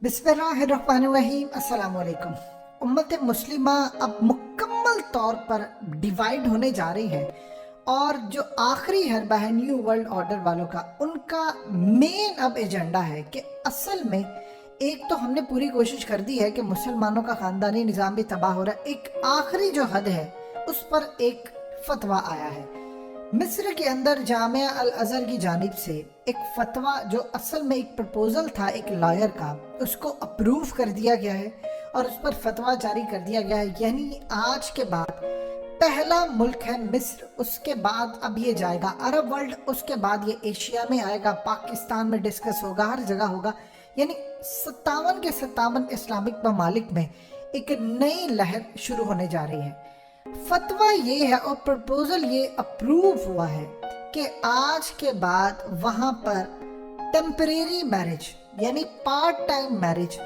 बिस्मिल्लाहिर्रहमानिर्रहीम। अस्सलाम वालेकुम। उम्मत मुस्लिमा अब मुकम्मल तौर पर डिवाइड होने जा रही है और जो आखिरी हरबा है न्यू वर्ल्ड ऑर्डर वालों का, उनका मेन अब एजेंडा है कि असल में एक तो हमने पूरी कोशिश कर दी है कि मुसलमानों का ख़ानदानी निज़ाम भी तबाह हो रहा है, एक आखिरी जो हद है उस पर एक फतवा आया है। मिस्र के अंदर जामिया अल अज़हर की जानिब से एक फतवा जो असल में एक प्रपोजल था एक लॉयर का, उसको अप्रूव कर दिया गया है और उस पर फतवा जारी कर दिया गया है। यानी आज के बाद पहला मुल्क है मिस्र, उसके बाद अब ये जाएगा अरब वर्ल्ड, उसके बाद ये एशिया में आएगा, पाकिस्तान में डिस्कस होगा, हर जगह होगा। यानी 57 के 57 इस्लामिक ममालिक में एक नई लहर शुरू होने जा रही है। फतवा ये है और प्रपोजल ये अप्रूव हुआ है कि आज के बाद वहां पर टेम्परेरी मैरिज यानी पार्ट टाइम मैरिज।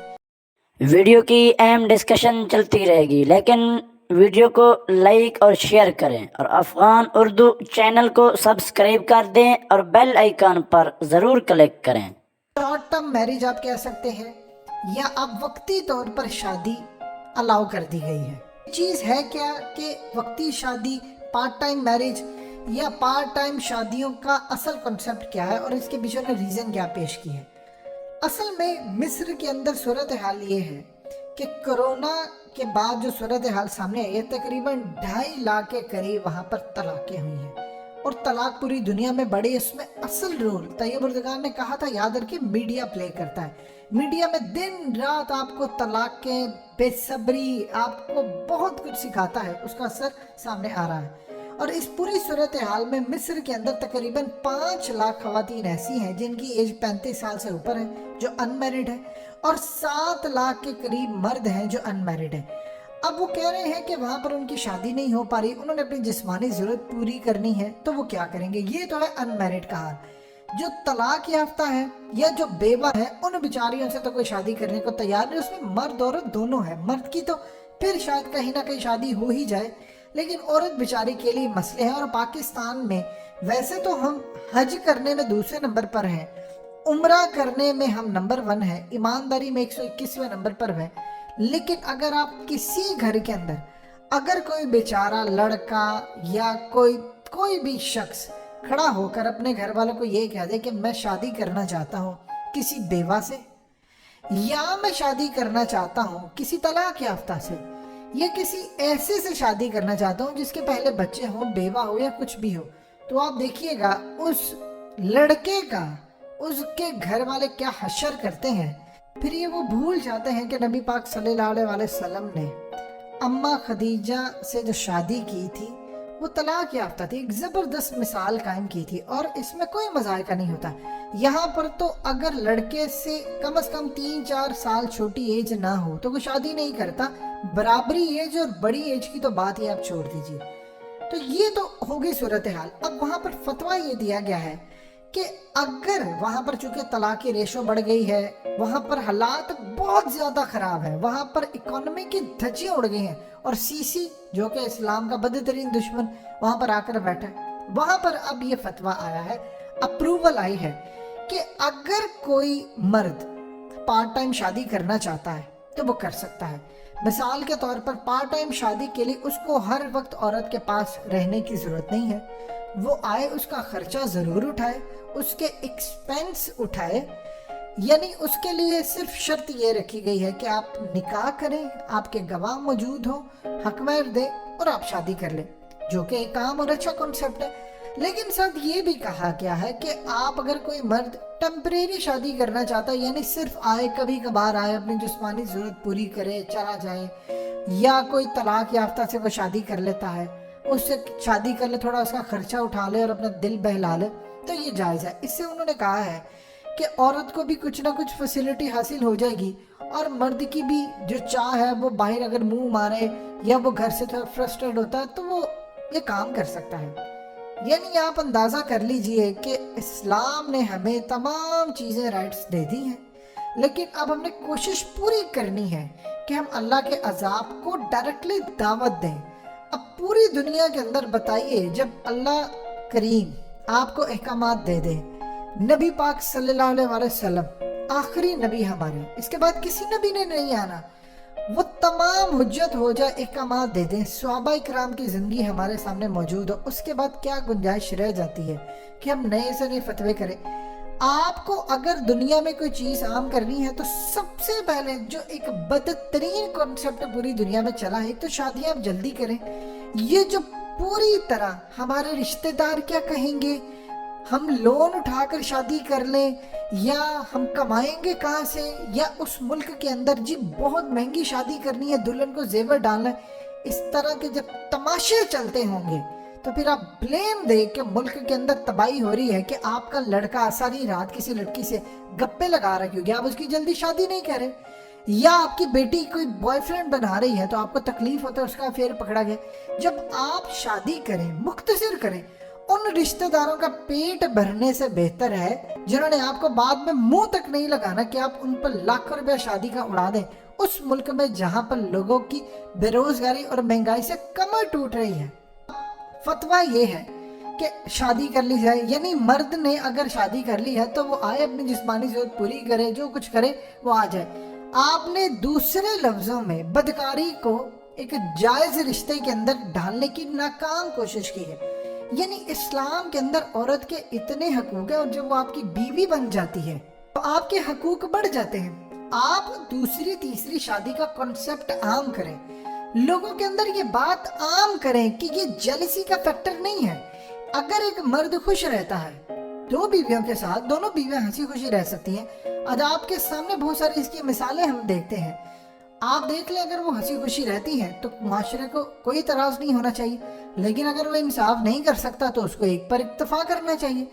वीडियो की अहम डिस्कशन चलती रहेगी, लेकिन वीडियो को लाइक और शेयर करें और अफगान उर्दू चैनल को सब्सक्राइब कर दें और बेल आइकन पर ज़रूर क्लिक करें। शॉर्ट टर्म मैरिज आप कह सकते हैं या अब वक्ती तौर पर शादी अलाउ कर दी गई है। चीज़ है क्या कि वक्ती शादी, पार्ट टाइम मैरिज या पार्ट टाइम शादियों का असल कॉन्सेप्ट क्या है और इसके पीछे ने रीज़न क्या पेश की है। असल में मिस्र के अंदर सूरत हाल ये है कि कोरोना के बाद जो सूरत हाल सामने आई है, तकरीबन 2.5 लाख के करीब वहाँ पर तलाक़ें हुई हैं और तलाक पूरी दुनिया में बढ़ी। इसमें असल रोल तैयब उर्दुगान ने कहा था, याद रखिए, मीडिया प्ले करता है। मीडिया में दिन रात आपको तलाक के बेसब्री, आपको बहुत कुछ सिखाता है, उसका असर सामने आ रहा है। और इस पूरी सूरत हाल में मिस्र के अंदर तकरीबन 5 लाख खवातीन ऐसी हैं जिनकी एज 35 साल से ऊपर है जो अनमैरिड है और 7 लाख के करीब मर्द हैं जो अनमैरिड है। अब वो कह रहे हैं कि वहाँ पर उनकी शादी नहीं हो पा रही, उन्होंने अपनी जिस्मानी ज़रूरत पूरी करनी है, तो वो क्या करेंगे। ये तो है अनमैरिड का हाल। जो तलाक याफ्ता है या जो बेवा है, उन बेचारियों से तो कोई शादी करने को तैयार नहीं। उसमें मर्द औरत दोनों है। मर्द की तो फिर शायद कहीं ना कहीं शादी हो ही जाए, लेकिन औरत बेचारी के लिए मसले हैं। और पाकिस्तान में वैसे तो हम हज करने में दूसरे नंबर पर हैं, उम्रा करने में हम नंबर 1 है, ईमानदारी में 121वें नंबर पर है। लेकिन अगर आप किसी घर के अंदर अगर कोई बेचारा लड़का या कोई भी शख्स खड़ा होकर अपने घर वालों को ये कह दे कि मैं शादी करना चाहता हूँ किसी बेवा से, या मैं शादी करना चाहता हूँ किसी तलाक याफ्ता से, या किसी ऐसे से शादी करना चाहता हूँ जिसके पहले बच्चे हों, बेवा हो या कुछ भी हो, तो आप देखिएगा उस लड़के का उसके घर वाले क्या हशर करते हैं। फिर ये वो भूल जाते हैं कि नबी पाक सल्लल्लाहु अलैहि वसल्लम ने अम्मा खदीजा से जो शादी की थी वो तलाक याफ्ता थी, एक ज़बरदस्त मिसाल कायम की थी। और इसमें कोई मजायका नहीं होता। यहाँ पर तो अगर लड़के से कम 3-4 साल छोटी एज ना हो तो कोई शादी नहीं करता। बराबरी एज और बड़ी एज की तो बात ही आप छोड़ दीजिए। तो ये तो हो गई सूरत हाल। अब वहाँ पर फतवा ये दिया गया है कि अगर वहाँ पर चूंकि तलाक की रेशो बढ़ गई है, वहाँ पर हालात बहुत ज़्यादा ख़राब है, वहाँ पर इकोनॉमी की धज्जियाँ उड़ गई हैं और सीसी जो कि इस्लाम का बदतरीन दुश्मन वहाँ पर आकर बैठा है। वहाँ पर अब ये फतवा आया है, अप्रूवल आई है कि अगर कोई मर्द पार्ट टाइम शादी करना चाहता है तो वो कर सकता है। मिसाल के तौर पर पार्ट टाइम शादी के लिए उसको हर वक्त औरत के पास रहने की ज़रूरत नहीं है। वो आए, उसका खर्चा ज़रूर उठाए, उसके एक्सपेंस उठाए। यानी उसके लिए सिर्फ शर्त ये रखी गई है कि आप निकाह करें, आपके गवाह मौजूद हो, हक महर दे और आप शादी कर लें, जो कि एक आम और अच्छा कॉन्सेप्ट है। लेकिन साथ ये भी कहा गया है कि आप अगर कोई मर्द टेम्परेरी शादी करना चाहता है, यानी सिर्फ आए, कभी कभार आए, अपनी जिस्मानी ज़रूरत पूरी करे, चला जाए, या कोई तलाक याफ्ता से वो शादी कर लेता है, उससे शादी कर ले, थोड़ा उसका खर्चा उठा ले और अपना दिल बहला ले, तो ये जायज़ है। इससे उन्होंने कहा है कि औरत को भी कुछ ना कुछ फैसिलिटी हासिल हो जाएगी और मर्द की भी जो चाह है वो बाहर अगर मुंह मारे या वो घर से थोड़ा फ्रस्ट्रेट होता है तो वो ये काम कर सकता है। यानी आप अंदाज़ा कर लीजिए कि इस्लाम ने हमें तमाम चीज़ें राइट्स दे दी हैं, लेकिन अब हमने कोशिश पूरी करनी है कि हम अल्लाह के अजाब को डायरेक्टली दावत दें। अब पूरी दुनिया के अंदर बताइए, जब अल्लाह करीम आपको अहकामात दे दे, नबी पाक सल्लल्लाहु अलैहि वसल्लम आखिरी नबी हमारे, इसके बाद किसी नबी ने नहीं आना, वो तमाम हुज्जत हो जाए, अहकामात दे दें, सहाबा इकराम की ज़िंदगी हमारे सामने मौजूद हो, उसके बाद क्या गुंजाइश रह जाती है कि हम नए से नए फतवे करें। आपको अगर दुनिया में कोई चीज़ आम करनी है तो सबसे पहले जो एक बदतरीन कॉन्सेप्ट पूरी दुनिया में चला है, तो शादियाँ आप जल्दी करें। ये जो पूरी तरह हमारे रिश्तेदार क्या कहेंगे, हम लोन उठाकर शादी कर लें, या हम कमाएंगे कहाँ से, या उस मुल्क के अंदर जी बहुत महंगी शादी करनी है, दुल्हन को जेवर डालना है, इस तरह के जब तमाशे चलते होंगे तो फिर आप ब्लेम दे के मुल्क के अंदर तबाही हो रही है कि आपका लड़का सारी रात किसी लड़की से गप्पे लगा रहा है क्योंकि आप उसकी जल्दी शादी नहीं कर रहे, या आपकी बेटी कोई बॉयफ्रेंड बना रही है तो आपको तकलीफ होता है उसका अफेयर पकड़ा गया। जब आप शादी करें, मुख्तसर करें, उन रिश्तेदारों का पेट भरने से बेहतर है जिन्होंने आपको बाद में मुंह तक नहीं लगाना कि आप उन पर लाखों रुपया शादी का उड़ा दें, उस मुल्क में जहां पर लोगों की बेरोजगारी और महंगाई से कमर टूट रही है। फतवा ये है कि शादी कर ली जाए, यानी मर्द ने अगर शादी कर ली है तो वो आए, अपनी जिस्मानी जरूरत पूरी करे, जो कुछ करे वो आ जाए। आपने दूसरे लफ्जों में बदकारी को एक जायज रिश्ते के अंदर डालने की नाकाम कोशिश की है। यानी इस्लाम के अंदर औरत के इतने हकूक है और जब वो आपकी बीवी बन जाती है तो आपके हकूक बढ़ जाते हैं। आप दूसरी तीसरी शादी का कॉन्सेप्ट आम करें, लोगों के अंदर ये बात आम करें कि ये जेलसी का फैक्टर नहीं है। अगर एक मर्द खुश रहता है दो बीवियों के साथ, दोनों बीवियां हंसी खुशी रह सकती हैं। आज आपके सामने बहुत सारी इसकी मिसालें हम देखते हैं, आप देख लें, अगर वो हंसी खुशी रहती हैं तो माशरे को कोई इतराज नहीं होना चाहिए, लेकिन अगर वो इंसाफ नहीं कर सकता तो उसको एक पर इत्तफा करना चाहिए।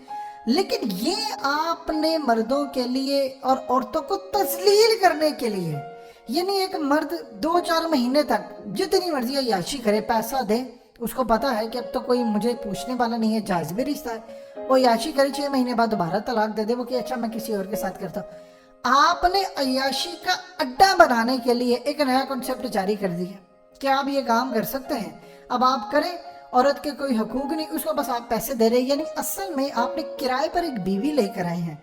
लेकिन ये आपने मर्दों के लिए और औरतों को तस्लील करने के लिए, यानी एक मर्द 2-4 महीने तक जितनी मर्जी अय्याशी करे, पैसा दे, उसको पता है कि अब तो कोई मुझे पूछने वाला नहीं है, जायज भी रिश्ता है, वो अय्याशी करे, 6 महीने बाद दोबारा तलाक दे दे वो कि अच्छा मैं किसी और के साथ करता हूँ। आपने अय्याशी का अड्डा बनाने के लिए एक नया कॉन्सेप्ट जारी कर दिया कि आप ये काम कर सकते हैं, अब आप करें, औरत के कोई हकूक नहीं, उसको बस आप पैसे दे रहे हैं। यानी असल में आपने किराए पर एक बीवी लेकर आए हैं,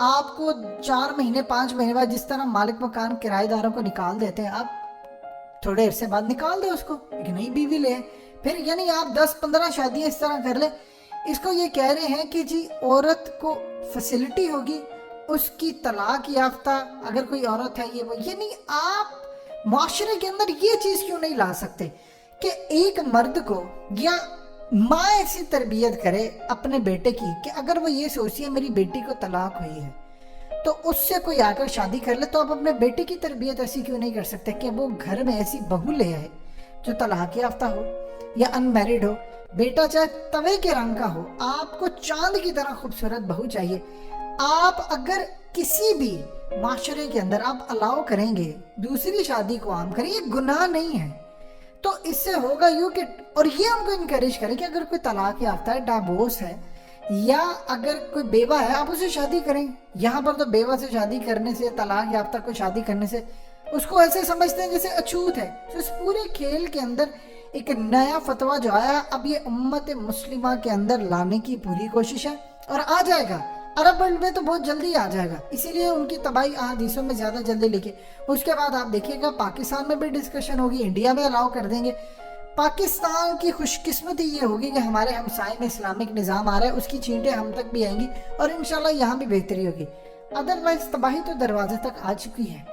आपको 4 महीने 5 महीने बाद जिस तरह मालिक मकान किराएदारों को निकाल देते हैं, आप थोड़े अरसे बाद निकाल दे उसको, एक नई बीवी ले फिर। यानी आप 10-15 शादियां इस तरह कर ले। इसको ये कह रहे हैं कि जी औरत को फैसिलिटी होगी, उसकी तलाक याफ्ता अगर कोई औरत है ये वो। यानी आप माशरे के अंदर ये चीज क्यों नहीं ला सकते कि एक मर्द को या माँ ऐसी तरबियत करे अपने बेटे की कि अगर वो ये सोचती है मेरी बेटी को तलाक हुई है तो उससे कोई आकर शादी कर ले, तो आप अपने बेटे की तरबियत ऐसी क्यों नहीं कर सकते कि वो घर में ऐसी बहू ले आए जो तलाक याफ्ता हो या अनमैरिड हो। बेटा चाहे तवे के रंग का हो, आपको चांद की तरह खूबसूरत बहू चाहिए। आप अगर किसी भी माशरे के अंदर आप अलाउ करेंगे दूसरी शादी को आम करें, ये गुनाह नहीं है, तो इससे होगा यूं कि, और ये हमको इनकरेज करें कि अगर कोई तलाक याफ्ता है, डाइवोर्स है, या अगर कोई बेवा है आप उसे शादी करें। यहाँ पर तो बेवा से शादी करने से, तलाक याफ्ता को शादी करने से उसको ऐसे समझते हैं जैसे अछूत है। तो इस पूरे खेल के अंदर एक नया फतवा जो आया, अब ये उम्मत मुस्लिमा के अंदर लाने की पूरी कोशिश है और आ जाएगा। अरब वर्ल्ड में तो बहुत जल्दी आ जाएगा, इसीलिए उनकी तबाही अहादीसों में ज़्यादा जल्दी लिखे। उसके बाद आप देखिएगा पाकिस्तान में भी डिस्कशन होगी, इंडिया में अलाउ कर देंगे। पाकिस्तान की खुशकिस्मती ये होगी कि हमारे हमसाए में इस्लामिक निज़ाम आ रहा है, उसकी छींटें हम तक भी आएंगी और इंशाल्लाह यहाँ भी बेहतरी होगी। अदरवाइज तबाही तो दरवाजे तक आ चुकी है।